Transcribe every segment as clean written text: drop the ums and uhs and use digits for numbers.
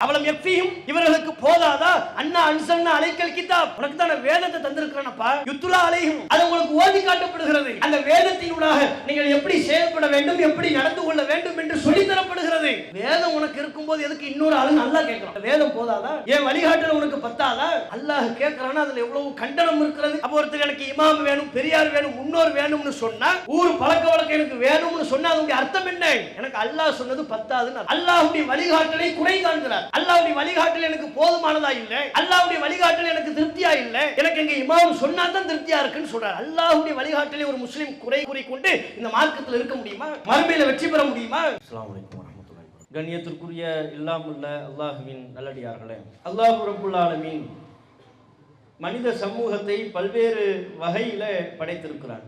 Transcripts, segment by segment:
அவலம் எஃபியும் இவர்களுக்கு போதாதா அண்ணா அன்சல்னா அலைக்கல் கிதாப் உனக்கு தான் வேதத்தை தந்திருக்கிறேனப்பா யுத்துலா அலைஹிம் அது உங்களுக்கு ஓதி காட்டப்படுகிறது அந்த வேதத்தினூடாக நீங்கள் எப்படி செயல்பட வேண்டும் எப்படி நடந்து கொள்ள வேண்டும் என்று சொல்லி தரப்படுகிறது வேதம் உனக்கு இருக்கும்போது எதுக்கு இன்னொரு ஆளு அல்லாஹ் கேட்கிறான் வேதம் போதாதா ஏன் வழிகாட்டல் உனக்கு பத்தாதா அல்லாஹ் கேட்கிறானா அதுல எவ்வளவு கண்டனம் இருக்கிறது அப்ப ஒருத்தர் எனக்கு இமாம் வேணும் பெரியார் வேணும் முன்னோர் வேணும்னு சொன்னா ஊர் பழக்க வழக்கம் எனக்கு வேணும்னு சொன்னா அதனுடைய அர்த்தம் என்ன எனக்கு அல்லாஹ் சொன்னது பத்தாதுன்னு அல்லாஹ்வுடைய வழிகாட்டலை குறை காண்கிறார் அல்லாஹ்வுடைய வழிகாட்டல் எனக்கு போதுமானதா இல்ல அல்லாஹ்வுடைய வழிகாட்டல் எனக்கு திருப்தியா இல்ல எனக்கு எங்க இமாம் சொன்னா தான் திருப்தியா இருக்குன்னு சொல்றார் அல்லாஹ்வுடைய வழிகாட்டலை ஒரு முஸ்லிம் குறை கூறிக்கொண்டு இந்த மார்க்கத்தில் இருக்க முடியுமா மறுமையில வெற்றி பெற முடியுமா அஸ்ஸலாமு அலைக்கும் வரஹ்மத்துல்லாஹி வபரகாத்துஹு கண்ணியத்திற்குரிய இல்லாமுள்ள அல்லாஹ்வின் நல்லடியார்களே அல்லாஹ் ரப்புல் ஆலமீன் மனித சமூகத்தை பல்வேறு வகையில படைத்திருக்கிறார்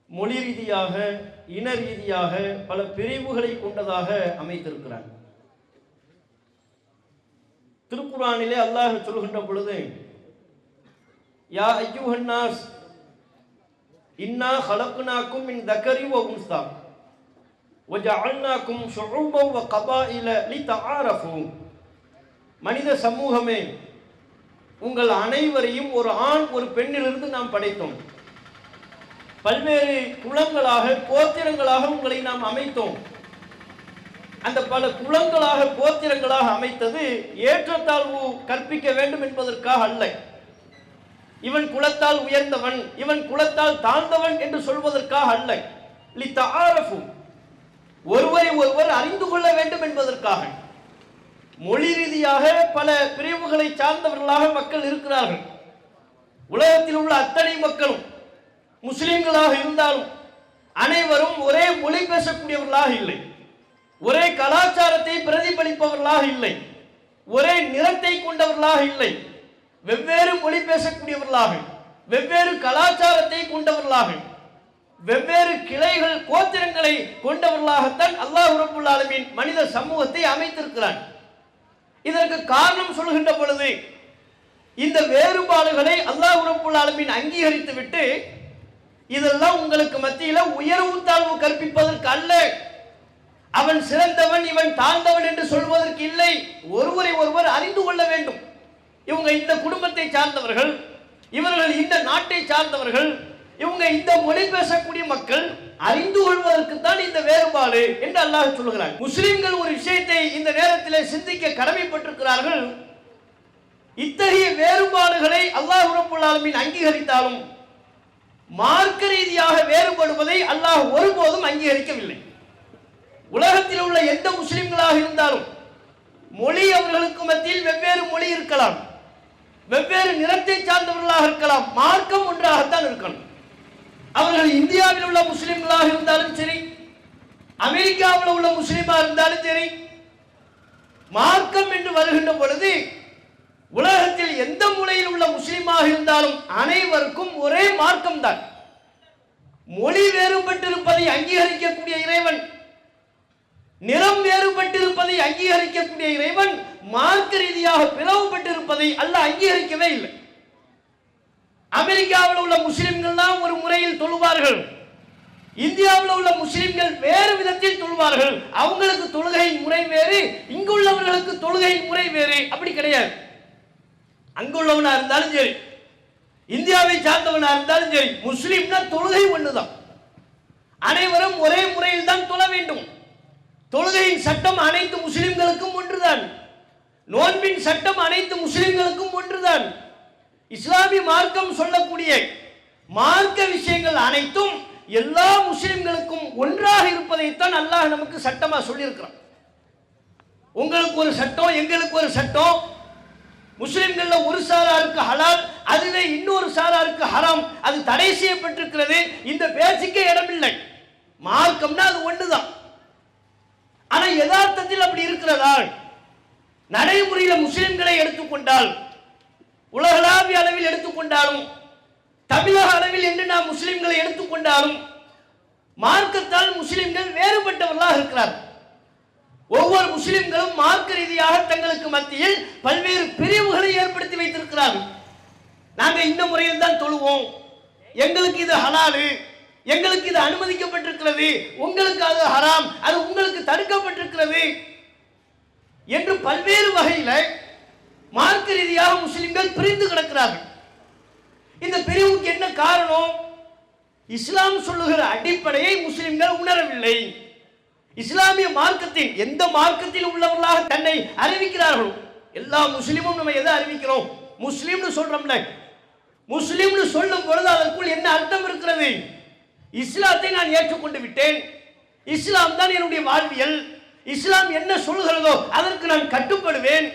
மொழி ரீதியாக இன ரீதியாக பல பிரிவுகளை கொண்டதாக அமைத்திருக்கிறார் திருக்குர்ஆனிலே அல்லாஹ் சொல்கின்ற பொழுது யா அய்யுஹன் நாஸ் இன்னா ஹலக்னாக்கும் மின் தக்கரி வ உன்ஸா வஜஅல்னாக்கும் ஷுஊபன் வ கபாயில லிதஆரஃபு மனித சமூகமே உங்கள் அனைவரையும் ஒரு ஆண் ஒரு பெண்ணிலிருந்து நாம் படைத்தோம் பல்வேறு குலங்களாக கோத்திரங்களாக உங்களை நாம் அமைத்தோம் அந்த பல குலங்களாக கோத்திரங்களாக அமைத்தது ஏற்றத்தாழ்வு கற்பிக்க வேண்டும் என்பதற்காக அல்ல இவன் குலத்தால் உயர்ந்தவன் இவன் குலத்தால் தாழ்ந்தவன் என்று சொல்வதற்காக அல்ல லிதஆரஃபு ஒருவரை ஒருவர் அறிந்து கொள்ள வேண்டும் என்பதற்காக மொழி ரீதியாக பல பிரிவுகளை சார்ந்தவர்களாக மக்கள் இருக்கிறார்கள் உலகத்தில் உள்ள அத்தனை மக்களும் முஸ்லிம்களாக இருந்தாலும் அனைவரும் ஒரே மொழி பேசக்கூடியவர்களாக இல்லை ஒரே கலாச்சாரத்தை பிரதிபலிப்பவர்களாக இல்லை ஒரே நிறத்தை கொண்டவர்களாக இல்லை வெவ்வேறு மொழி பேசக்கூடியவர்களாக வெவ்வேறு கலாச்சாரத்தை கொண்டவர்களாக வெவ்வேறு கிளைகள் கோத்திரங்களை கொண்டவர்களாகத்தான் அல்லாஹ் ரப்புல் ஆலமீன் மனித சமூகத்தை அமைத்திருக்கிறார் இதற்கு காரணம் சொல்கின்ற பொழுது இந்த வேறுபாடுகளை அல்லாஹ் ரப்புல் ஆலமீன் அங்கீகரித்து விட்டு இதெல்லாம் உங்களுக்கு மத்தியில உயர்வு தாழ்வு கற்பிப்பதற்கு அல்ல அவன் சிறந்தவன் இவன் தாழ்ந்தவன் என்று சொல்வதற்கு இல்லை ஒருவரை ஒருவர் அறிந்து கொள்ள வேண்டும் இவங்க இந்த குடும்பத்தை சார்ந்தவர்கள் இவர்கள் இந்த நாட்டை சார்ந்தவர்கள் இவங்க இந்த மொழி பேசக்கூடிய மக்கள் அறிந்து கொள்வதற்கு தான் இந்த வேறுபாடு என்று அல்லாஹ் சொல்கிறார் முஸ்லிம்கள் ஒரு விஷயத்தை இந்த நேரத்தில் சிந்திக்க கடமைப்பட்டிருக்கிறார்கள் இத்தகைய வேறுபாடுகளை அல்லாஹ் ரப்புல் ஆலமீன் அங்கீகரித்தாலும் மார்க்க ரீதியாக வேறுபடுவதை அல்லாஹ் ஒருபோதும் அங்கீகரிக்கவில்லை உலகத்தில் உள்ள எந்த முஸ்லிம்களாக இருந்தாலும் மொழி அவர்களுக்கு மத்தியில் வெவ்வேறு மொழி இருக்கலாம் வெவ்வேறு நிறத்தை சார்ந்தவர்களாக இருக்கலாம் மார்க்கம் ஒன்றாகத்தான் இருக்கணும் அவர்கள் இந்தியாவில் உள்ள முஸ்லிம்களாக இருந்தாலும் சரி அமெரிக்காவில் உள்ள முஸ்லிமாக இருந்தாலும் சரி மார்க்கம் என்று வருகின்ற பொழுது உலகத்தில் எந்த மூலையில் உள்ள முஸ்லிமாக இருந்தாலும் அனைவருக்கும் ஒரே மார்க்கம் தான் மொழி வேறுபட்டிருப்பதை அங்கீகரிக்கக்கூடிய இறைவன் நிறம் வேறுபட்டிருப்பதை அங்கீகரிக்கக்கூடிய இறைவன் மார்க்க ரீதியாக பிளவுபட்டிருப்பதை அல்லாஹ் அங்கீகரிக்கவே இல்லை அமெரிக்காவில் உள்ள முஸ்லிம்கள் தான் ஒரு முறையில் தொழுவார்கள் இந்தியாவில் உள்ள முஸ்லிம்கள் வேறு விதத்தில் தொழுவார்கள் அவங்களுக்கு தொழுகையின் முறை வேறு இங்குள்ளவர்களுக்கு தொழுகையின் முறை வேறு அப்படி கிடையாது அங்குள்ளவனா இருந்தாலும் சரி இந்தியாவை சார்ந்தவனா இருந்தாலும் சரி முஸ்லிம்னா தொழுகை ஒண்ணுதான் அனைவரும் ஒரே முறையில் தான் தொழ வேண்டும் தொழுகையின் சட்டம் அனைத்து முஸ்லிம்களுக்கும் ஒன்றுதான் நோன்பின் சட்டம் அனைத்து முஸ்லிம்களுக்கும் ஒன்றுதான் இஸ்லாமிய மார்க்கம் சொல்லக்கூடிய மார்க்க விஷயங்கள் அனைத்தும் எல்லா முஸ்லிம்களுக்கும் ஒன்றாக இருப்பதைத்தான் அல்லாஹ் நமக்கு சட்டமா சொல்லியிருக்கிறான் உங்களுக்கு ஒரு சட்டம் எங்களுக்கு ஒரு சட்டம் முஸ்லிம்கள்ல ஒரு சாராருக்கு ஹலால் அதுவே இன்னொரு சாராருக்கு ஹராம் அது தடை செய்யப்பட்டிருக்கிறது இந்த பேச்சுக்கே இடமில்லை மார்க்கம்னா அது ஒண்ணுதான் ஆனா யதார்த்தத்தில் அப்படி இருக்கிறதா நடைமுறையில் முஸ்லிம்களை எடுத்துக்கொண்டால் உலகளாவிய அளவில் எடுத்துக்கொண்டாலும் தமிழக அளவில் என்று நாம் முஸ்லிம்களை எடுத்துக்கொண்டாலும் மார்க்கத்தால் முஸ்லிம்கள் வேறுபட்டவர்களாக இருக்கிறார்கள் ஒவ்வொரு முஸ்லிம்களும் மார்க்க ரீதியாக தங்களுக்கு மத்தியில் பல்வேறு பிரிவுகளை ஏற்படுத்தி வைத்திருக்கிறார்கள் நாங்க இந்த முறையில் தான் தொழுவோம் எங்களுக்கு இது ஹலாலு எங்களுக்கு இது அனுமதிக்கப்பட்டிருக்கிறது உங்களுக்கு அது ஹராம் அது உங்களுக்கு தடுக்கப்பட்டிருக்கிறது என்று பல்வேறு வகையில மார்க்க ரீதியாக முஸ்லிம்கள் பிரிந்து கிடக்கிறார்கள். இந்த பிரிவுக்கு என்ன காரணம்? இஸ்லாம் சொல்லுகிற அடிப்படையை முஸ்லிம்கள் உணரவில்லை. இஸ்லாமிய மார்க்கத்தில் எந்த மார்க்கத்தில் உள்ளவர்களாக தன்னை அறிவிக்கிறார்களோ, எல்லா முஸ்லிமும் நம்ம எதை அறிவிக்கிறோம்? முஸ்லிம்னு சொல்றோம்ல. முஸ்லிம்னு சொல்லும் பொழுது அதற்குள் என்ன அர்த்தம் இருக்கிறது? இஸ்லாத்தை நான் ஏற்றுக்கொண்டு விட்டேன், இஸ்லாம் தான் என்னுடைய வாழ்வியல், இஸ்லாம் என்ன சொல்கிறதோ அதற்கு நான் கட்டுப்படுவேன்.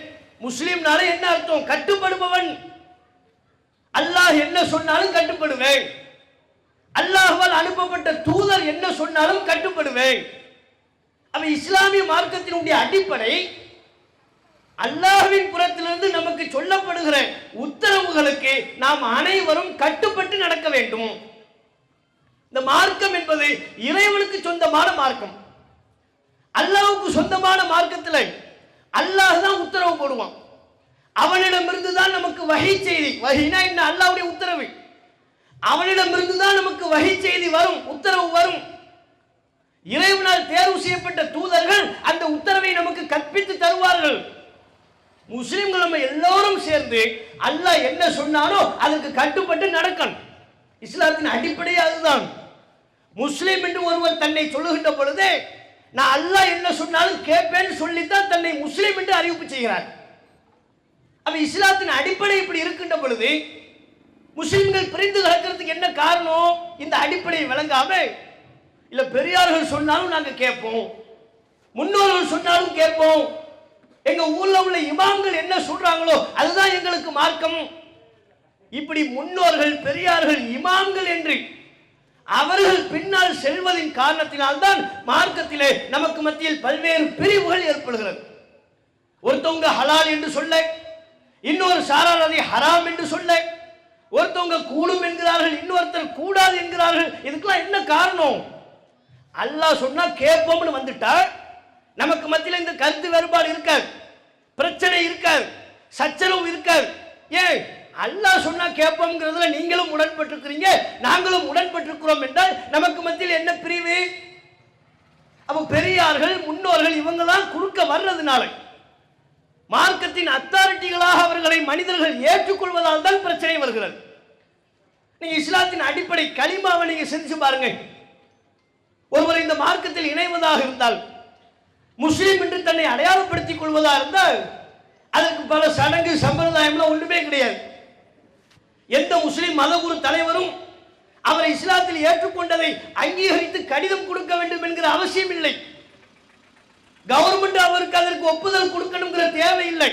முஸ்லிம்னாலே என்ன அர்த்தம்? கட்டுப்படுபவன். அல்லாஹ் என்ன சொன்னாலும் கட்டுப்படுவேன், அல்லாஹ்வால் அனுப்பப்பட்ட தூதர் என்ன சொன்னாலும் கட்டுப்படுவேன். அப்ப இஸ்லாமிய மார்க்கத்தினுடைய அடிப்படை அல்லாஹ்வின் புறத்திலிருந்து நமக்கு சொல்லப்படுகிற உத்தரவுகளுக்கு நாம் அனைவரும் கட்டுப்பட்டு நடக்க வேண்டும். இந்த மார்க்கம் என்பது இறைவனுக்கு சொந்தமான மார்க்கம். அல்லாஹ்வுக்கு சொந்தமான மார்க்கத்தில் அல்லாஹ் தான் உத்தரவு போடுவான். அவனிடமிருந்து தான் நமக்கு வஹி செய்தி. வஹினா என்ன? அல்லாஹ்வுடைய உத்தரவு. அவனிடமிருந்து தான் நமக்கு வஹி செய்தி வரும், உத்தரவு வரும். இறைவனால் தேர்வு செய்யப்பட்ட தூதர்கள் அந்த உத்தரவை நமக்கு கற்பித்து தருவார்கள். முஸ்லிம்கள் நம்ம எல்லோரும் சேர்ந்து அல்லாஹ் என்ன சொன்னானோ அதற்கு கட்டுப்பட்டு நடக்கணும். இஸ்லாத்தின் அடிப்படை அதுதான். முஸ்லிம் என்று ஒருவர் தன்னை சொல்லுகின்ற பொழுது நான் அல்லாஹ் என்ன சொன்னாலும் கேட்பேன்னு சொல்லித்தான் தன்னை முஸ்லிம் என்று அறிவிப்பு செய்கிறார். அப்ப இஸ்லாத்தின் அடிப்படை இப்படி இருக்கின்ற பொழுது முஸ்லிம்கள் பிரிந்து கிடக்கிறதுக்கு என்ன காரணம்? இந்த அடிப்படையை விளங்காம, இல்ல பெரியார்கள் சொன்னாலும் நாங்க கேட்போம், முன்னோர்கள் சொன்னாலும் கேட்போம், எங்க ஊர்ல உள்ள இமாம்கள் என்ன சொல்றாங்களோ அதுதான் எங்களுக்கு மார்க்கம். இப்படி முன்னோர்கள், பெரியார்கள், இமாம்கள் என்று அவர்கள் பின்னால் செல்வதின் காரணத்தினால்தான் மார்க்கத்திலே நமக்கு மத்தியில் பல்வேறு பிரிவுகள் ஏற்படுகிறது. ஒருத்தவங்க ஹலால் என்று சொல்ல, இன்னொரு சாரார் அதை ஹராம் என்று சொல்ல, ஒருத்தவங்க கூடும் என்கிறார்கள், இன்னொருத்தர் கூடாது என்கிறார்கள். இதுக்கெல்லாம் என்ன காரணம்? அல்லாஹ் சொன்னா கேட்போம்னு வந்துட்டா நமக்கு மத்தியில் இந்த கருத்து வேறுபாடு இருக்காது, பிரச்சனை இருக்காது, சச்சரவு இருக்காது. ஏன்? அல்லாஹ் சொன்னா கேட்போம்ங்கிறதுல நீங்களும் உடன்பட்டிருக்கிறீங்க, நாங்களும் உடன்பட்டிருக்கிறோம் என்றால் நமக்கு மத்தியில் என்ன பிரிவு? அப்போ பெரியார்கள், முன்னோர்கள் இவங்கெல்லாம் குறுக்க வர்றதுனால மார்க்கத்தின் அத்தாரிட்டிகளாக அவர்களை மனிதர்கள் ஏற்றுக்கொள்வதால் தான் பிரச்சனை வருகிறது. நீங்க இஸ்லாத்தின் அடிப்படை கலிமாவை நீங்க சிந்திச்சு பாருங்க. ஒருவர் இந்த மார்க்கத்தில் இணைவதாக இருந்தால், முஸ்லீம் என்று தன்னை அடையாளப்படுத்திக் கொள்வதாக இருந்தால் அதற்கு பல சடங்கு சம்பிரதாயம்லாம் ஒன்றுமே கிடையாது. எந்த முஸ்லீம் மதகுரு தலைவரும் அவர் இஸ்லாத்தில் ஏற்றுக்கொண்டதை அங்கீகரித்து கடிதம் கொடுக்க வேண்டும் என்கிற அவசியம் இல்லை. கவர்மெண்ட் அவருக்கு அதற்கு ஒப்புதல் கொடுக்கணுங்கிற தேவை இல்லை.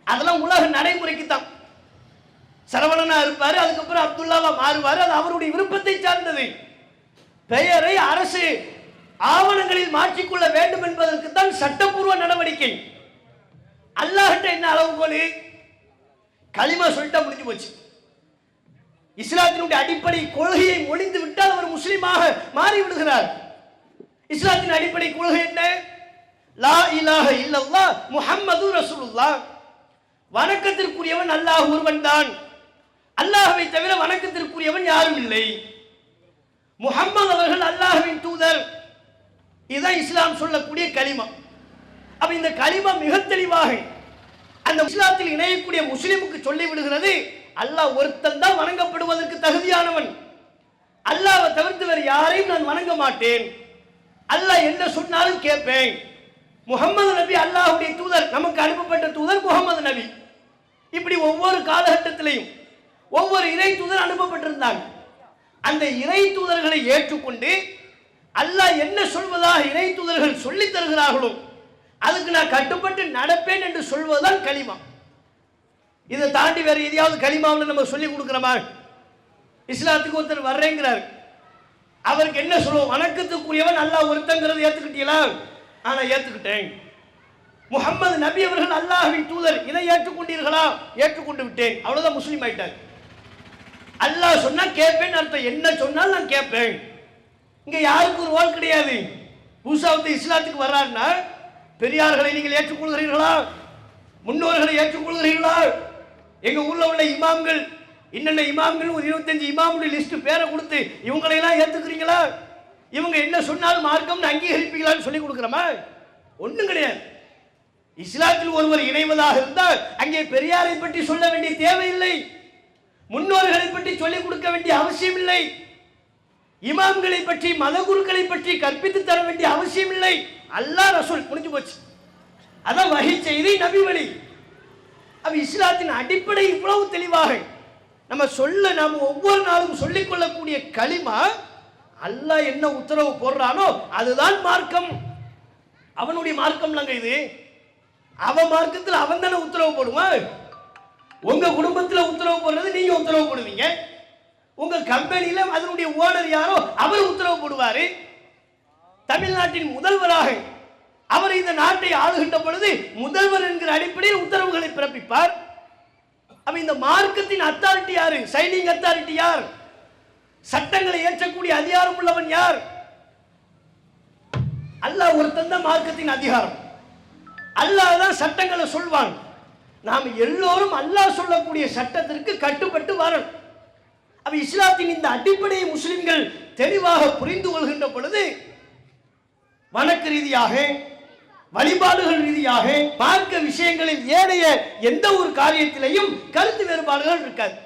அதெல்லாம் உலக நடைமுறைக்கு தான். சரவணனா இருப்பாரு, அதுக்கப்புறம் அப்துல்லாவா மாறுவாரு, அது அவருடைய விருப்பத்தை சார்ந்தது. பெயரை அரசு ஆவணங்களில் மாற்றிக்கொள்ள வேண்டும் என்பதற்கு தான் சட்டப்பூர்வ நடவடிக்கை. அல்லாஹ்ட்ட என்ன அளவுகோல்? களிமா சொல்லிட்டா முடிஞ்சு போச்சு. இஸ்லாத்தினுடைய அடிப்படை கொள்கையை மொழிந்து விட்டால் அவர் முஸ்லிமாக மாறி விடுகிறார். இஸ்லாத்தின் அடிப்படை கொள்கை என்ன? லா இலாஹ இல்லல்லாஹ் முஹம்மது ரசூலுல்லாஹ். வணக்கத்திற்குரியவன் அல்லாஹ் ஒருவன் தான், அல்லாஹ்வை தவிர வணக்கத்திற்குரியவன் யாரும் இல்லை. முஹம்மது அவர்கள் அல்லாஹ்வின் தூதர். இதுதான் இஸ்லாம் சொல்லக்கூடிய கலிமா. அப்ப இந்த கலிமா மிக தெளிவாக அந்த இஸ்லாத்தில் இணையக்கூடிய முஸ்லிமுக்கு சொல்லி விடுகிறது, அல்லாஹ் ஒருத்தன் தான் வணங்கப்படுவதற்கு தகுதியானவன், அல்லாஹ்வை தவிர்த்து வேறு யாரையும் நான் வணங்க மாட்டேன், அல்லாஹ் என்ன சொன்னாலும் கேட்பேன். முஹம்மது நபி அல்லாஹ்வுடைய தூதர், நமக்கு அனுப்பப்பட்ட தூதர் முஹம்மது நபி. இப்படி ஒவ்வொரு காலகட்டத்திலையும் ஒவ்வொரு இறை தூதர் அனுப்பப்பட்டிருந்தாங்க. அந்த இறை தூதர்களை ஏற்றுக்கொண்டு அல்லாஹ் என்ன சொல்வதாக இறை தூதர்கள் சொல்லி தருகிறார்களோ அதுக்கு நான் கட்டுப்பட்டு நடப்பேன் என்று சொல்வதுதான் கலிமா. இதை தாண்டி வேற எதையாவது கலிமாவில் நம்ம சொல்லி கொடுக்கிறோமா? இஸ்லாத்துக்கு ஒருத்தர் வர்றேங்கிறார், அவருக்கு என்ன சொல்லுவோம்? வணக்கத்துக்குரியவன் அல்லாஹ் ஒருத்தங்கிறது ஏற்றுக்கிட்டீங்களா? நான் ஏற்றுக்கிட்டேன். முஹம்மது நபி அவர்கள் அல்லாஹ்வின் தூதர், இதை ஏற்றுக்கொண்டீர்களா? ஏற்றுக்கொண்டு விட்டேன். அவ்வளவுதான், முஸ்லீம் ஆயிட்டார். அல்லாஹ் சொன்னா கேட்பேன் அர்த்தம். என்ன சொன்னால் நான் கேட்பேன். இங்க யாருக்கு ஒரு ரோல் கிடையாது. புதுசாவது இஸ்லாத்துக்கு வர்றாருன்னா பெரியார்களை நீங்கள் ஏற்றுக்கொள்கிறீர்களா? முன்னோர்களை ஏற்றுக்கொள்கிறீர்களா? எங்க ஊர்ல உள்ள இமாம்கள், இன்னென்ன இமாம்கள், ஒரு 25 இமாமுடைய லிஸ்ட் பேரை கொடுத்து இவங்களையெல்லாம் ஏற்றுக்கிறீங்களா? இவங்க என்ன சொன்னாலும் மார்க்கம்னு அங்கீகரிப்பீங்களான்னு சொல்லி கொடுக்குறோமா? ஒன்றும் கிடையாது. இஸ்லாத்தில் ஒருவர் இணைவதாக இருந்தால் அங்கே பெரியாரை பற்றி சொல்ல வேண்டிய தேவையில்லை, முன்னோர்களை பற்றி சொல்லிக் கொடுக்க வேண்டிய அவசியம் இல்லை, இமாம்களை பற்றி மத குருக்களை பற்றி கற்பித்து தர வேண்டிய அவசியம் இல்லை. அல்லாஹ் ரசூல் முடிஞ்சு போச்சு. அதான் வஹி செய்தி, நபி வழி. அப்ப இஸ்லாத்தின் அடிப்படை இவ்வளவு தெளிவாக நம்ம ஒவ்வொரு நாளும் சொல்லிக் கொள்ளக்கூடிய களிமா, அல்லாஹ் என்ன உத்தரவு போடுறானோ அதுதான் மார்க்கம். அவனுடைய மார்க்கம்லங்க இது. அவன் மார்க்கத்தில் அவன் தானே உத்தரவு போடுவான். உங்க குடும்பத்தில் உத்தரவு போடுறது நீங்க உத்தரவு போடுவீங்க. உங்க கம்பெனியில அதனுடைய ஓனர் யாரோ அவர் உத்தரவு போடுவாரு. தமிழ்நாட்டின் முதல்வராக அவர் இந்த நாட்டை ஆளுகின்ற பொழுது முதல்வர் என்கிற அடிப்படையில் உத்தரவுகளை பிறப்பிப்பார். அப்ப இந்த மார்க்கத்தின் அத்தாரிட்டி யாரு? சைனிங் அத்தாரிட்டி யார்? சட்டங்களை ஏற்றக்கூடிய அதிகாரம் உள்ளவன் யார்? அல்லாஹ் ஒருத்தன் தான் மார்க்கத்தின் அதிகாரம். அல்லாஹ் தான் சட்டங்களை சொல்வான். நாம் எல்லோரும் அல்லாஹ் சொல்லக்கூடிய சட்டத்திற்கு கட்டுப்பட்டு வரணும். அப்ப இஸ்லாத்தின் இந்த அடிப்படையை முஸ்லிம்கள் தெளிவாக புரிந்து கொள்கின்ற பொழுது வணக்க ரீதியாக, வழிபாடுகள் ரீதியாக, மார்க்க விஷயங்களில் ஏனைய எந்த ஒரு காரியத்திலையும் கருத்து வேறுபாடுகள் இருக்காது.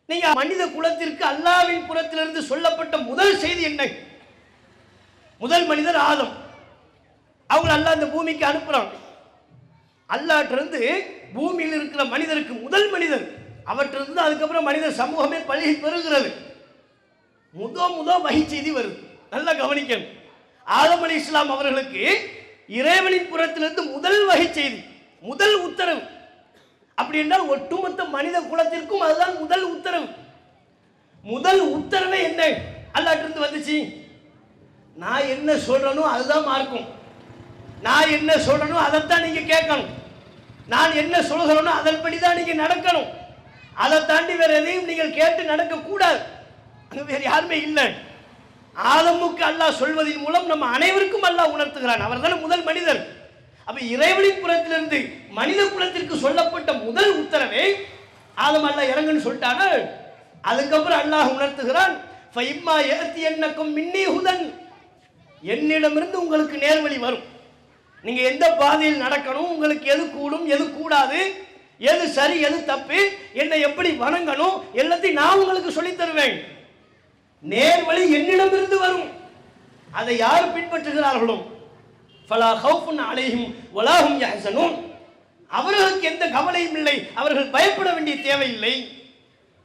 நீங்க மனித குலத்திற்கு அல்லாஹ்வின் புறத்திலிருந்து சொல்லப்பட்ட முதல் செய்தி என்ன? முதல் மனிதர் ஆதம். அவங்க அல்லாஹ் இந்த பூமிக்கு அனுப்புறாங்க. அல்லாஹ்விலிருந்து பூமியில் இருக்கிற மனிதருக்கு முதல் மனிதர் அவற்றிலிருந்து அதுக்கப்புறம் மனித சமூகமே பழகி பெறுகிறது. முத வஹி செய்தி வருது. நல்லா கவனிக்கணும். ஆதம் அலைஹிஸ்ஸலாம் அவர்களுக்கு இறைவனின் புறத்திலிருந்து முதல் வஹி செய்தி, முதல் உத்தரவு. அப்படி என்றால் ஒட்டுமொத்த மனித குலத்திற்கும் அதுதான் முதல் உத்தரவு. முதல் உத்தரவே என்ன? அல்லாஹ்விலிருந்து வந்துச்சு. நான் என்ன சொல்றேனோ அதுதான் மார்க்கம். நான் என்ன சொல்றேனோ அதைத்தான் நீங்க கேட்கணும். நான் என்ன சொல்கிறேனோ அதன்படி தான் நீங்க நடக்கணும். அதை தாண்டி வேற எதையும் நீங்கள் கேட்டு நடக்க கூடாது. அங்க வேற யாருமே இல்லை. ஆதமுக்கு அல்லாஹ் சொல்வதன் மூலம் நம்ம அனைவருக்கும் அல்லாஹ் உணர்த்துகிறான். அவர் தானே முதல் மனிதர். அப்ப இறைவனின் புறத்திலிருந்து மனித குலத்திற்கு சொல்லப்பட்ட முதல் உத்தரவை ஆதம் அல்லாஹ் இறங்குன்னு சொல்லிட்டாங்க. அதுக்கப்புறம் அல்லாஹ் உணர்த்துகிறான், ஃபைம்மா யஅத்தியன்னக்கும் மின்னி ஹுதன், என்னிடமிருந்து உங்களுக்கு நேர்வழி வரும். நீங்க எந்த பாதையில் நடக்கணும், உங்களுக்கு எது கூடும் எது கூடாது, எது சரி எது தப்பு, என்னை எப்படி வணங்கணும் எல்லாத்தையும் நான் உங்களுக்கு சொல்லித் தருவேன். நேர்வழி என்னிடமிருந்து வரும். அதை யார் பின்பற்றுகிறார்களோ ஃபலா ஹௌஃபுன் அலைஹிம் வலா ஹும் யஹ்ஸனூன், அவர்களுக்கு எந்த கவலையும் இல்லை, அவர்கள் பயப்பட வேண்டிய தேவையில்லை.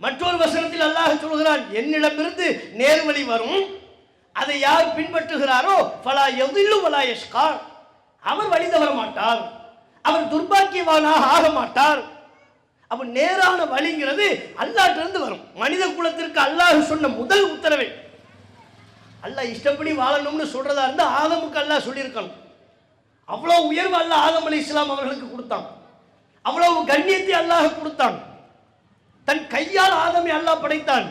மற்றொரு வசனத்தில் அல்லாஹ் சொல்கிறான், என்னிடமிருந்து நேர்வழி வரும், அதை யார் பின்பற்றுகிறாரோ ஃபலா யதில்லு வலா யஷ்கா, அவர் வழி தவற மாட்டார், அவர் துர்பாக்கியவானாக ஆக மாட்டார். அப்ப நேரான வழிங்கிறது அல்லாஹ்விலிருந்து வரும். மனித குலத்திற்கு அல்லாஹ் சொன்ன முதல் உத்தரவை, அல்லாஹ் இஷ்டப்படி வாழணும்னு சொல்றதா இருந்தா ஆதமுக்கு அல்லாஹ் சொல்லியிருக்கணும். அவ்வளவு உயர்வு அல்லாஹ் ஆதம் அலைஹிஸ்ஸலாம் அவர்களுக்கு கொடுத்தான். அவ்வளவு கண்ணியத்தை அல்லாஹ் கொடுத்தான். தன் கையால் ஆதமை அல்லாஹ் படைத்தான்.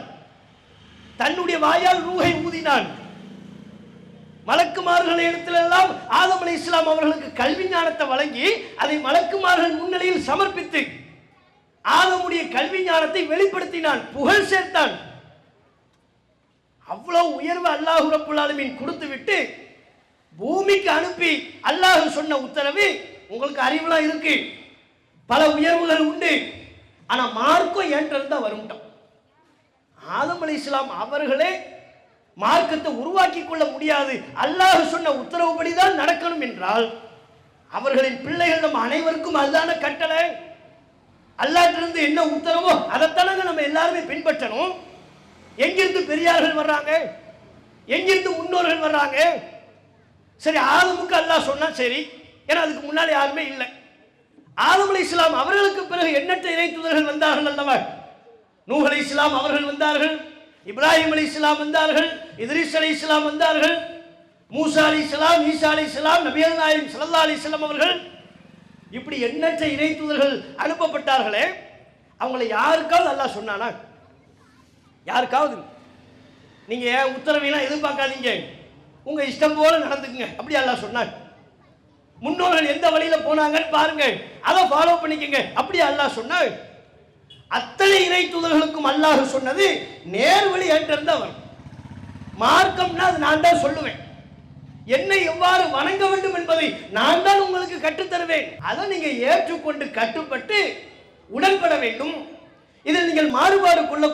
தன்னுடைய வாயால் ரூஹை ஊதினான். மலக்குமார்கள் இடத்திலெல்லாம் ஆதம் அலைஹிஸ்ஸலாம் அவர்களுக்கு கல்வி ஞானத்தை வழங்கி அதை மலக்குமார்கள் முன்னிலையில் சமர்ப்பித்து ஆதமுடைய கல்வி ஞானத்தை வெளிப்படுத்தினான், புகழ் சேர்த்தான். அவ்வளவு உயர்வு அல்லாஹ் ரப்புல் ஆலமீன் கொடுத்து விட்டு பூமிக்கு அனுப்பி அல்லாஹ் சொன்ன உத்தரவு, உங்களுக்கு அறிவுலாம் இருக்கு, பல உயர்வுகள் உண்டு, ஆனா மார்க்கம் ஏற்றிருந்தா வரும்ட்டான். ஆதம் அலைஹிஸ்ஸலாம் அவர்களே மார்க்கத்தை உருவாக்கி கொள்ள முடியாது, அல்லாஹ் சொன்ன உத்தரவுப்படிதான் நடக்கணும் என்றால் அவர்களின் பிள்ளைகள் நம்ம அனைவருக்கும் அதுதான கட்டளை. அல்லாஹ்விலிருந்து என்ன உத்தரவோ அதைத்தானங்க நம்ம எல்லாருமே பின்பற்றணும். எங்கிருந்து பெரியார்கள் வர்றாங்க, எங்கிருந்து முன்னோர்கள் வர்றாங்க? சரி, ஆதமுக்கு அல்லாஹ் சொன்னா சரி, ஏன்னா அதுக்கு முன்னாடி யாருமே இல்லை. ஆதம் அலைஹிஸ்ஸலாம் அவர்களுக்கு பிறகு எண்ணற்ற இறை தூதர்கள் வந்தார்கள் அல்லவா? நூஹ் அலைஹிஸ்ஸலாம் அவர்கள் வந்தார்கள், இப்ராஹிம் அலைஹிஸ்ஸலாம் வந்தார்கள், இத்ரீஸ் அலைஹிஸ்ஸலாம் வந்தார்கள், மூசா அலைஹிஸ்ஸலாம், ஈசா அலைஹிஸ்ஸலாம், நபிகள் நாயகம் ஸல்லல்லாஹு அலைஹி வஸல்லம் அவர்கள், இப்படி எண்ணற்ற இறை தூதர்கள் அனுப்பப்பட்டார்களே, அவங்களை யாருக்காவது அல்லாஹ் சொன்னானா? யாருக்காவது? நீங்க ஏன் உத்தரவையெல்லாம் எதிர்பார்க்காதீங்க, உங்க இஷ்டம் போல நடந்துக்குங்க, அப்படி அல்லாஹ் சொன்னாங்க. முன்னோர்கள் எந்த வழியில போனாங்கன்னு பாருங்க, அதை ஃபாலோ பண்ணிக்கங்க, அப்படி அல்லாஹ் சொன்னாங்க. அத்தனை இறை தூதர்களுக்கும் அல்லாஹ் சொன்னது நேர்வழி ஏற்றிருந்தா வரும். மார்க்கம்னா அது நான் தான் சொல்லுவேன். என்னை எவ்வாறு வணங்க வேண்டும் என்பதை நான் தான் உங்களுக்கு கற்றுத்தருவேன். அதை நீங்க ஏற்றுக்கொண்டு கட்டுப்பட்டு உடன்பட வேண்டும். இதில் நீங்கள் மாறுபாடு கொள்ள